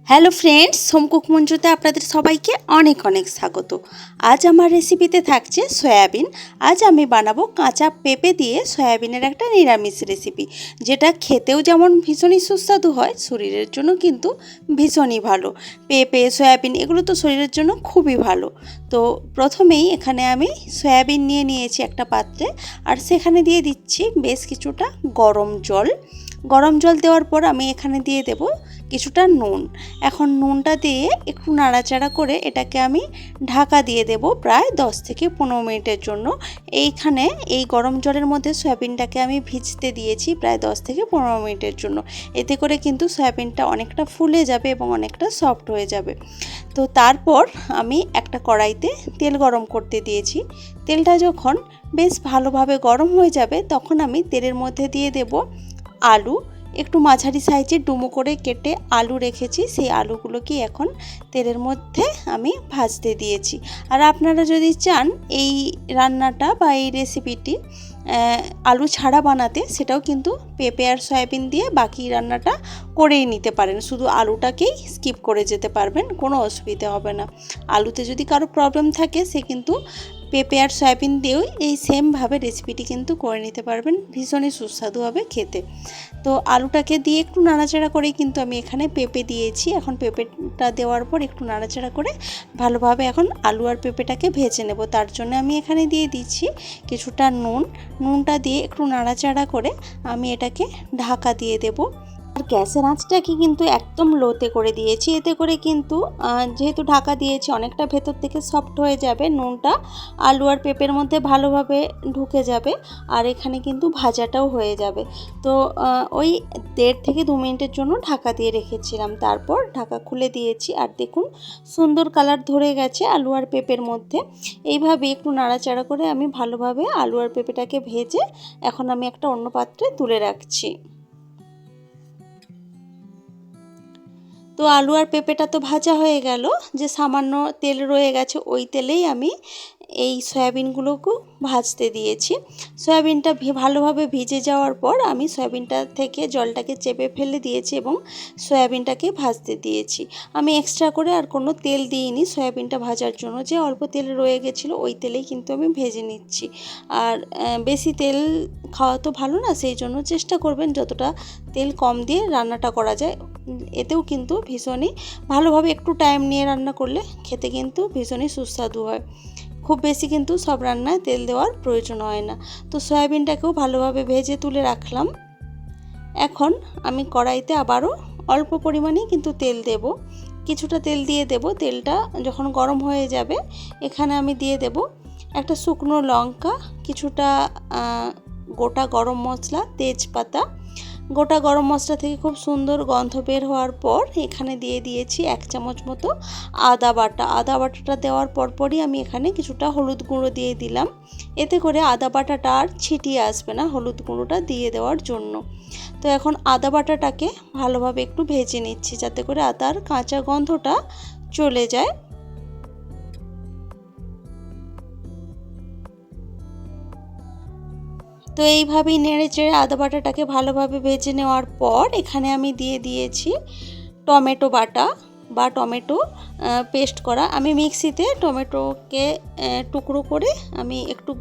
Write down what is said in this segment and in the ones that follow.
Hello friends, home cook মঞ্জুতে আপনাদের সবাইকে অনেক অনেক স্বাগত। আজ আমার রেসিপিতে থাকছে সয়াবিন। আজ আমি বানাবো কাঁচা পেঁপে দিয়ে সয়াবিনের একটা নিরামিষ রেসিপি, যেটা খেতেও যেমন ভীষণই সুস্বাদু হয়, শরীরের জন্য কিন্তু ভীষণই ভালো। পেঁপে, সয়াবিন এগুলো তো শরীরের জন্য খুবই ভালো। তো প্রথমেই এখানে আমি সয়াবিন নিয়ে নিয়েছি একটা পাত্রে, আর সেখানে দিয়ে দিচ্ছি বেশ কিছুটা গরম জল। গরম জল দেওয়ার পর আমি এখানে দিয়ে দেব কিছুটা নুন। এখন নুনটা দিয়ে একটু নাড়াচাড়া করে এটাকে আমি ঢাকা দিয়ে দেব প্রায় 10 থেকে 15 মিনিটের জন্য। এইখানে এই গরম জলের মধ্যে সয়াবিনটাকে আমি ভিজতে দিয়েছি প্রায় 10 থেকে 15 মিনিটের জন্য। এতে করে কিন্তু সয়াবিনটা অনেকটা ফুলে যাবে এবং অনেকটা সফট হয়ে যাবে। তো তারপর আমি একটা কড়াইতে তেল গরম করতে দিয়েছি। তেলটা যখন বেশ ভালোভাবে গরম হয়ে যাবে তখন আমি তেলের মধ্যে দিয়ে দেব আলু। একটু মাঝারি সাইজের ডুমো করে কেটে আলু রেখেছি, সেই আলুগুলোকে এখন তেলের মধ্যে আমি ভাজতে দিয়েছি। আর আপনারা যদি চান এই রান্নাটা বা এই রেসিপিটি আলু ছাড়া বানাতে, সেটাও কিন্তু পেঁপে আর সয়াবিন দিয়ে বাকি রান্নাটা করেই নিতে পারেন, শুধু আলুটাকেই স্কিপ করে যেতে পারবেন, কোনো অসুবিধা হবে না। আলুতে যদি কারো প্রবলেম থাকে সে কিন্তু পেঁপে আর সয়াবিন দিয়েও এই সেমভাবে রেসিপিটি কিন্তু করে নিতে পারবেন, ভীষণই সুস্বাদু হবে খেতে। তো আলুটাকে দিয়ে একটু নাড়াচাড়া করেই কিন্তু আমি এখানে পেঁপে দিয়েছি। এখন পেঁপেটা দেওয়ার পর একটু নাড়াচাড়া করে ভালোভাবে এখন আলু আর পেঁপেটাকে ভেজে নেব। তার জন্য আমি এখানে দিয়ে দিচ্ছি কিছুটা নুনটা দিয়ে একটু নাড়াচাড়া করে আমি এটাকে ঢাকা দিয়ে দেব। আর গ্যাসের আঁচটাকে কিন্তু একদম লোতে করে দিয়েছি। এতে করে কিন্তু যেহেতু ঢাকা দিয়েছি অনেকটা ভেতর থেকে সফট হয়ে যাবে, নুনটা আলু আর পেঁপের মধ্যে ভালোভাবে ঢুকে যাবে, আর এখানে কিন্তু ভাজাটাও হয়ে যাবে। তো ওই 1.5 থেকে 2 মিনিটের জন্য ঢাকা দিয়ে রেখেছিলাম, তারপর ঢাকা খুলে দিয়েছি। আর দেখুন সুন্দর কালার ধরে গেছে আলু আর পেঁপের মধ্যে। এইভাবে একটু নাড়াচাড়া করে আমি ভালোভাবে আলু আর পেঁপেটাকে ভেজে এখন আমি একটা অন্য পাত্রে তুলে রাখছি। তো আলু আর পেঁপেটা তো ভাজা হয়ে গেল, যে সামান্য তেল রয়ে গেছে ওই তেলেই আমি এই সয়াবিনগুলোকেও ভাজতে দিয়েছি। সয়াবিনটা ভালোভাবে ভিজে যাওয়ার পর আমি সয়াবিনটা থেকে জলটাকে চেপে ফেলে দিয়েছি এবং সয়াবিনটাকে ভাজতে দিয়েছি। আমি এক্সট্রা করে আর কোনো তেল দিইনি সয়াবিনটা ভাজার জন্য, যে অল্প তেল রয়ে গেছিলো ওই তেলেই কিন্তু আমি ভেজে নিচ্ছি। আর বেশি তেল খাওয়া তো ভালো না, সেই জন্য চেষ্টা করবেন যতটা তেল কম দিয়ে রান্নাটা করা যায়। এতেও কিন্তু ভীষণই ভালোভাবে একটু টাইম নিয়ে রান্না করলে খেতে কিন্তু ভীষণই সুস্বাদু হয়। খুব বেশি কিন্তু সব রান্নায় তেল দেওয়ার প্রয়োজন হয় না। তো সয়াবিনটাকেও ভালোভাবে ভেজে তুলে রাখলাম। এখন আমি কড়াইতে আবারও অল্প পরিমাণেই কিন্তু তেল দেব, কিছুটা তেল দিয়ে দেব। তেলটা যখন গরম হয়ে যাবে এখানে আমি দিয়ে দেব একটা শুকনো লঙ্কা, কিছুটা গোটা গরম মশলা, তেজপাতা। গোটা গরম মশলা থেকে খুব সুন্দর গন্ধ বের হওয়ার পর এখানে দিয়ে দিয়েছি 1 চামচ মতো আদা বাটা। আদা বাটাটা দেওয়ার পরপরই আমি এখানে কিছুটা হলুদ গুঁড়ো দিয়ে দিলাম। এতে করে আদা বাটাটা আর ছিটিয়ে আসবে না হলুদ গুঁড়োটা দিয়ে দেওয়ার জন্য। তো এখন আদা বাটাটাকে ভালোভাবে একটু ভেজে নিচ্ছি, যাতে করে আদার কাঁচা গন্ধটা চলে যায়। তো এইভাবেই নেড়ে চেড়ে আদা বাটাটাকে ভালোভাবে ভেজে নেওয়ার পর এখানে আমি দিয়ে দিয়েছি টমেটো বাটা বা টমেটো পেস্ট করা। আমি মিক্সিতে টমেটোকে টুকরো করে আমি একটু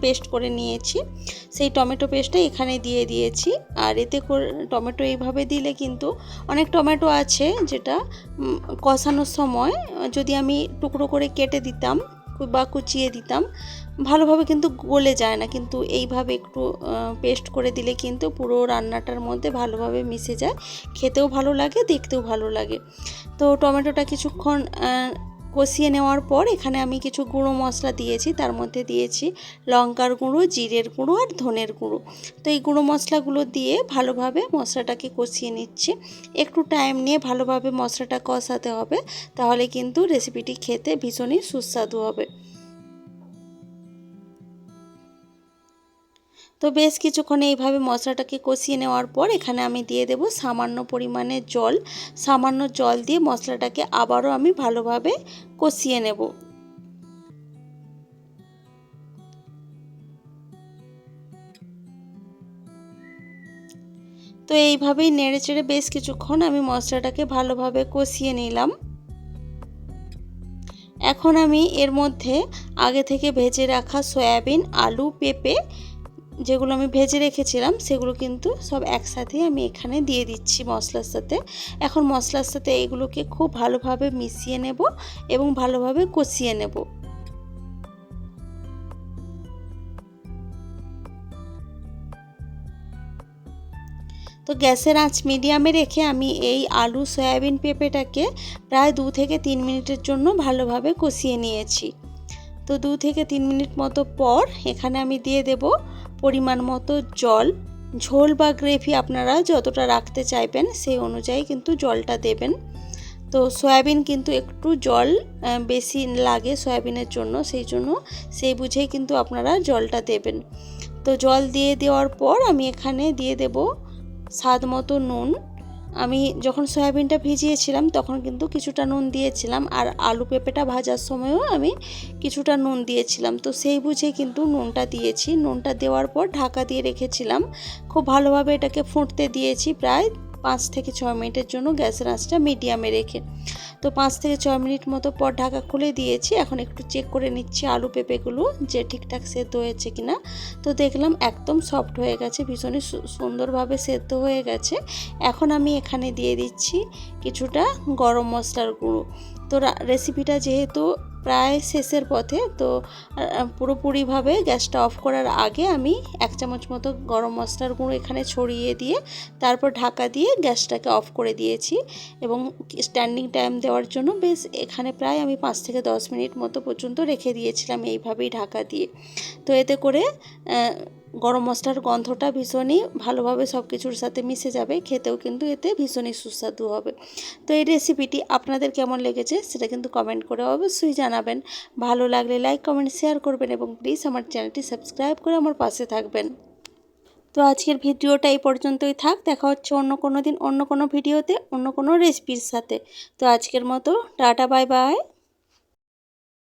পেস্ট করে নিয়েছি, সেই টমেটো পেস্টটা এখানে দিয়ে দিয়েছি। আর এতে করে টমেটো এইভাবে দিলে কিন্তু অনেক টমেটো আছে যেটা কষানোর সময় যদি আমি টুকরো করে কেটে দিতাম বা কুচিয়ে দিতাম ভালোভাবে কিন্তু গলে যায় না, কিন্তু এইভাবে একটু পেস্ট করে দিলে কিন্তু পুরো রান্নাটার মধ্যে ভালোভাবে মিশে যায়, খেতেও ভালো লাগে, দেখতেও ভালো লাগে। তো টমেটোটা কিছুক্ষণ কষিয়ে নেওয়ার পর এখানে আমি কিছু গুঁড়ো মশলা দিয়েছি, তার মধ্যে দিয়েছি লঙ্কার গুঁড়ো, জিরের গুঁড়ো আর ধনের গুঁড়ো। তো এই গুঁড়ো মশলাগুলো দিয়ে ভালোভাবে মশলাটাকে কষিয়ে নিচ্ছি। একটু টাইম নিয়ে ভালোভাবে মশলাটা কষাতে হবে, তাহলে কিন্তু রেসিপিটি খেতে ভীষণই সুস্বাদু হবে। তো বেশ কিছুক্ষণ এইভাবে মশলাটাকে কষিয়ে নেওয়ার পর এখানে আমি দিয়ে দেব সামান্য পরিমাণে জল। সামান্য জল দিয়ে মশলাটাকে আবারও আমি ভালোভাবে কষিয়ে নেব। তো এইভাবেই নেড়ে চেড়ে বেশ কিছুক্ষণ আমি মশলাটাকে ভালোভাবে কষিয়ে নিলাম। এখন আমি এর মধ্যে আগে থেকে ভেজে রাখা সয়াবিন, আলু, পেঁপে যেগুলো আমি ভেজে রেখেছিলাম সেগুলো কিন্তু সব একসাথেই আমি এখানে দিয়ে দিচ্ছি মশলার সাথে। এখন মশলার সাথে এগুলোকে খুব ভালোভাবে মিশিয়ে নেব এবং ভালোভাবে কষিয়ে নেব। তো গ্যাসের আঁচ মিডিয়ামে রেখে আমি এই আলু, সয়াবিন, পেঁপেটাকে প্রায় 2 থেকে 3 মিনিটের জন্য ভালোভাবে কষিয়ে নিয়েছি। তো 2 থেকে 3 মিনিট মতো পর এখানে আমি দিয়ে দেব পরিমাণ মতো জল। ঝোল বা গ্রেভি আপনারা যতটা রাখতে চাইবেন সেই অনুযায়ী কিন্তু জলটা দেবেন। তো সয়াবিন কিন্তু একটু জল বেশি লাগে সয়াবিনের জন্য, সেই বুঝেই কিন্তু আপনারা জলটা দেবেন। তো জল দিয়ে দেওয়ার পর আমি এখানে দিয়ে দেব স্বাদ মতো নুন। আমি যখন সয়াবিনটা ভিজিয়েছিলাম তখন কিন্তু কিছুটা নুন দিয়েছিলাম, আর আলু পেঁপেটা ভাজার সময়ও আমি কিছুটা নুন দিয়েছিলাম। তো সেই বুঝে কিন্তু নুনটা দিয়েছি। নুনটা দেওয়ার পর ঢাকা দিয়ে রেখেছিলাম। খুব ভালোভাবে এটাকে ফুটতে দিয়েছি প্রায় 5 থেকে 6 মিনিটের জন্য গ্যাসের আঁচটা মিডিয়ামে রেখে। তো 5 থেকে 6 মিনিট মতো পর ঢাকা খুলে দিয়েছি। এখন একটু চেক করে নিচ্ছি আলু পেঁপেগুলো যে ঠিকঠাক সেদ্ধ হয়েছে কিনা। তো দেখলাম একদম সফট হয়ে গেছে, ভীষণই সুন্দরভাবে সেদ্ধ হয়ে গেছে। এখন আমি এখানে দিয়ে দিচ্ছি কিছুটা গরম মশলার গুঁড়ো। তো রেসিপিটা যেহেতু প্রায় শেষের পথে, তো পুরোপুরিভাবে গ্যাসটা অফ করার আগে আমি 1 চামচ মতো গরম মশলার গুঁড়ো এখানে ছড়িয়ে দিয়ে তারপর ঢাকা দিয়ে গ্যাসটাকে অফ করে দিয়েছি। এবং স্ট্যান্ডিং টাইম দেওয়ার জন্য বেশ এখানে প্রায় আমি 5 থেকে 10 মিনিট মতো পর্যন্ত রেখে দিয়েছিলাম এইভাবেই ঢাকা দিয়ে। তো এতে করে গরম মশলার গন্ধটা ভীষণই ভালোভাবে সব কিছুর সাথে মিশে যাবে, খেতেও কিন্তু এতে ভীষণই সুস্বাদু হবে। তো এই রেসিপিটি আপনাদের কেমন লেগেছে সেটা কিন্তু কমেন্ট করে অবশ্যই জানাবেন। ভালো লাগলে লাইক, কমেন্ট, শেয়ার করবেন এবং প্লিজ আমার চ্যানেলটি সাবস্ক্রাইব করে আমার পাশে থাকবেন। তো আজকের ভিডিওটা এই পর্যন্তই থাক। দেখা হচ্ছে অন্য কোনো দিন অন্য কোনো ভিডিওতে অন্য কোনো রেসিপির সাথে। তো আজকের মতো টাটা, বাই বাই।